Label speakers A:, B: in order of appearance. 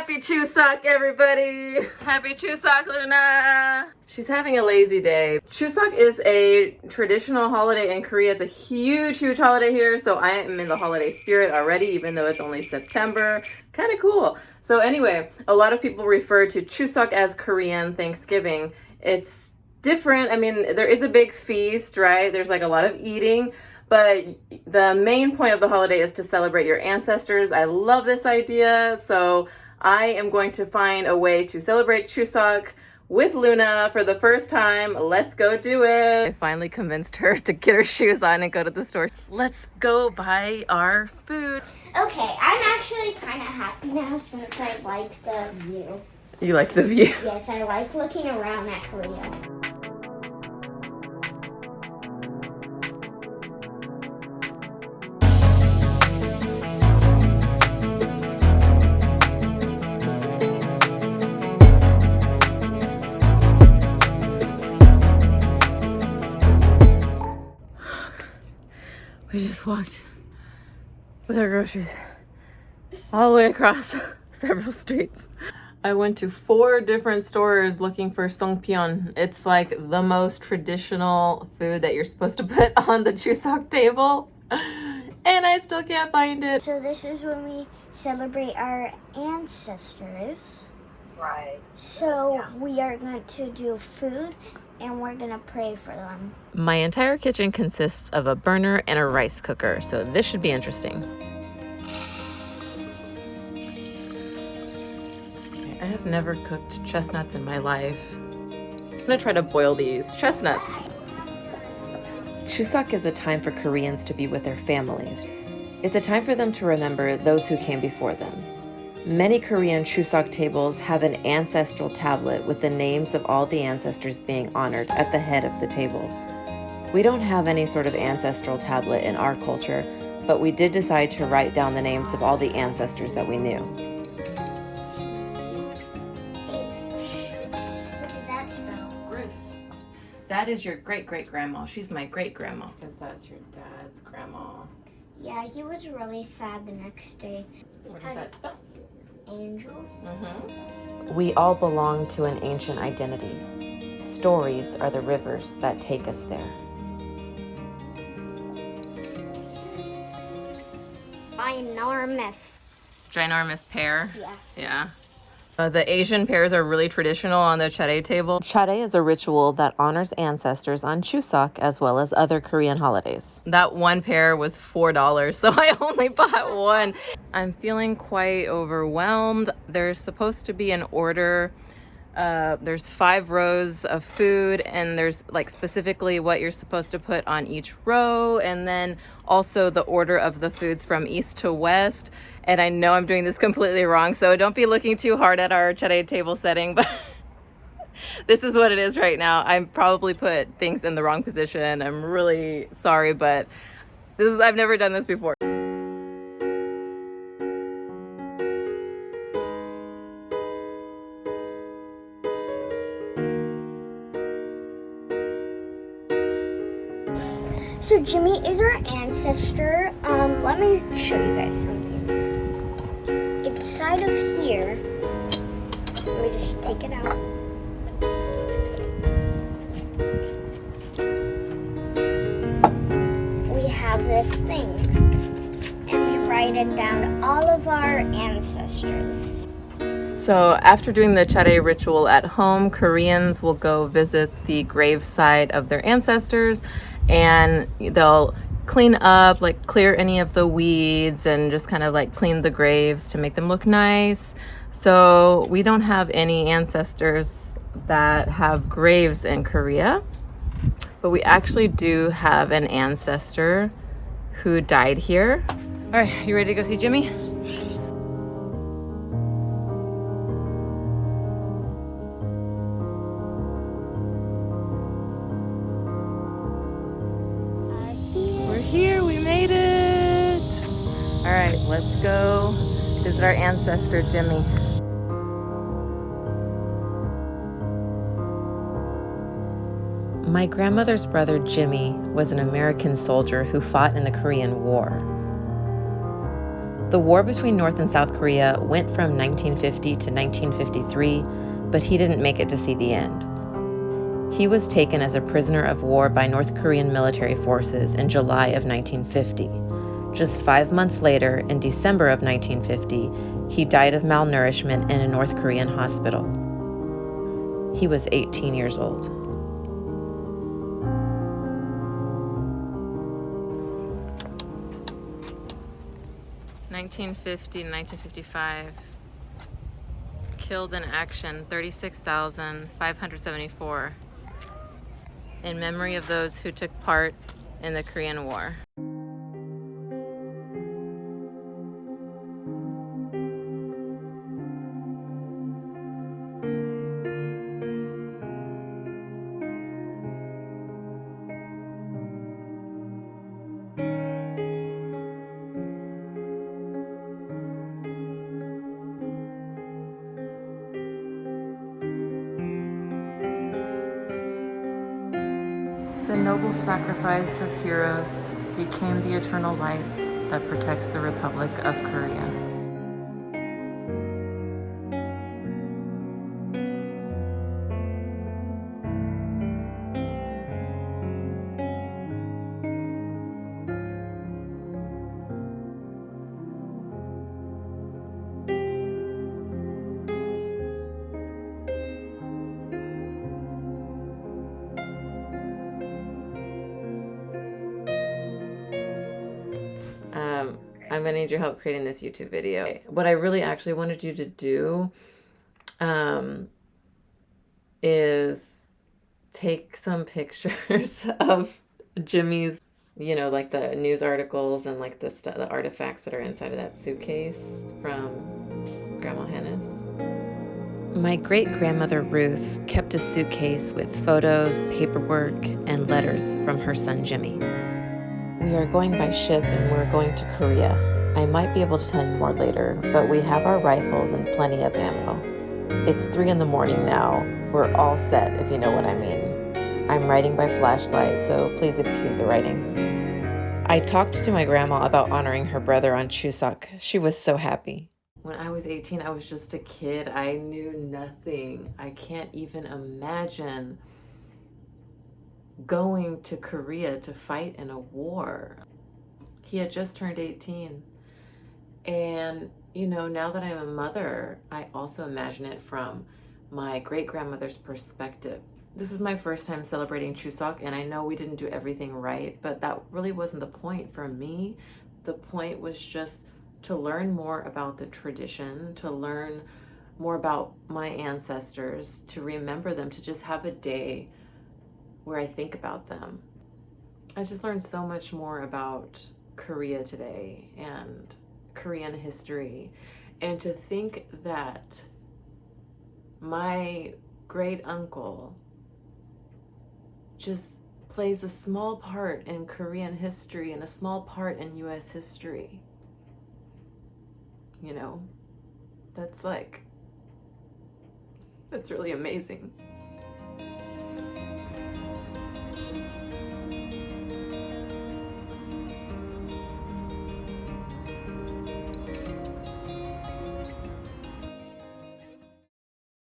A: Happy Chuseok, everybody! Happy Chuseok, Luna! She's having a lazy day. Chuseok is a traditional holiday in Korea. It's a huge, huge holiday here, so I am in the holiday spirit already, even though it's only September. Kind of cool. So anyway, a lot of people refer to Chuseok as Korean Thanksgiving. It's different. I mean, there is a big feast, right? There's like a lot of eating, but the main point of the holiday is to celebrate your ancestors. I love this idea, so I am going to find a way to celebrate Chuseok with Luna for the first time. Let's go do it. I finally convinced her to get her shoes on and go to the store. Let's go buy our food.
B: Okay, I'm actually kind of happy now since I like the view.
A: You like the view?
B: Yes, I like looking around at Korea.
A: We just walked with our groceries all the way across several streets. I went to 4 different stores looking for songpyeon. It's like the most traditional food that you're supposed to put on the Chuseok table, and I still can't find it.
B: So this is when we celebrate our ancestors.
C: Right.
B: So we are going to do food and we're going to pray for them.
A: My entire kitchen consists of a burner and a rice cooker, so this should be interesting. I have never cooked chestnuts in my life. I'm gonna try to boil these chestnuts.
D: Chuseok is a time for Koreans to be with their families. It's a time for them to remember those who came before them. Many Korean Chuseok tables have an ancestral tablet with the names of all the ancestors being honored at the head of the table. We don't have any sort of ancestral tablet in our culture, but we did decide to write down the names of all the ancestors that we knew.
B: What does that spell?
A: Ruth. That is your great-great-grandma. She's my great-grandma, because that's your dad's grandma.
B: Yeah, he was really sad the next day.
A: What does that spell?
B: Angel.
D: We all belong to an ancient identity. Stories are the rivers that take us there.
A: Ginormous pear.
B: Yeah.
A: Yeah. The Asian pears are really traditional on the chare table.
D: Chare is a ritual that honors ancestors on Chuseok as well as other Korean holidays.
A: That one pear was $4, so I only bought one. I'm feeling quite overwhelmed. There's supposed to be an order. There's 5 rows of food, and there's like specifically what you're supposed to put on each row, and then also the order of the foods from east to west. And I know I'm doing this completely wrong, so don't be looking too hard at our chare table setting, but this is what it is right now. I probably put things in the wrong position. I'm really sorry, but I've never done this before.
B: So Jimmy is our ancestor. Let me show you guys something. Inside of here, let me just take it out. We have this thing, and we write it down all of our ancestors.
A: So after doing the chare ritual at home, Koreans will go visit the gravesite of their ancestors, and they'll clean up, like clear any of the weeds and just kind of like clean the graves to make them look nice. So we don't have any ancestors that have graves in Korea, but we actually do have an ancestor who died here. All right, you ready to go see Jimmy? Here, we made it. All right, let's go visit our ancestor, Jimmy.
D: My grandmother's brother Jimmy was an American soldier who fought in the Korean War. The war between North and South Korea went from 1950 to 1953, but he didn't make it to see the end. He was taken as a prisoner of war by North Korean military forces in July of 1950. Just 5 months later, in December of 1950, he died of malnourishment in a North Korean hospital. He was 18 years old. (1950 to 1955) killed in action 36,574 in memory of those who took part in the Korean War. The noble sacrifice of heroes became the eternal light that protects the Republic of Korea. I'm gonna need your help creating this YouTube video. What I really actually wanted you to do is take some pictures of Jimmy's, like the news articles and like the artifacts that are inside of that suitcase from Grandma Hannah's. My great-grandmother Ruth kept a suitcase with photos, paperwork, and letters from her son Jimmy. We are going by ship and we're going to Korea. I might be able to tell you more later, but we have our rifles and plenty of ammo. It's 3 a.m. now. We're all set, if you know what I mean. I'm writing by flashlight, so please excuse the writing. I talked to my grandma about honoring her brother on Chuseok. She was so happy. When I was 18, I was just a kid. I knew nothing. I can't even imagine going to Korea to fight in a war. He had just turned 18. And, now that I'm a mother, I also imagine it from my great-grandmother's perspective. This was my first time celebrating Chuseok, and I know we didn't do everything right, but that really wasn't the point for me. The point was just to learn more about the tradition, to learn more about my ancestors, to remember them, to just have a day where I think about them. I just learned so much more about Korea today and Korean history, and to think that my great uncle just plays a small part in Korean history and a small part in US history. That's really amazing.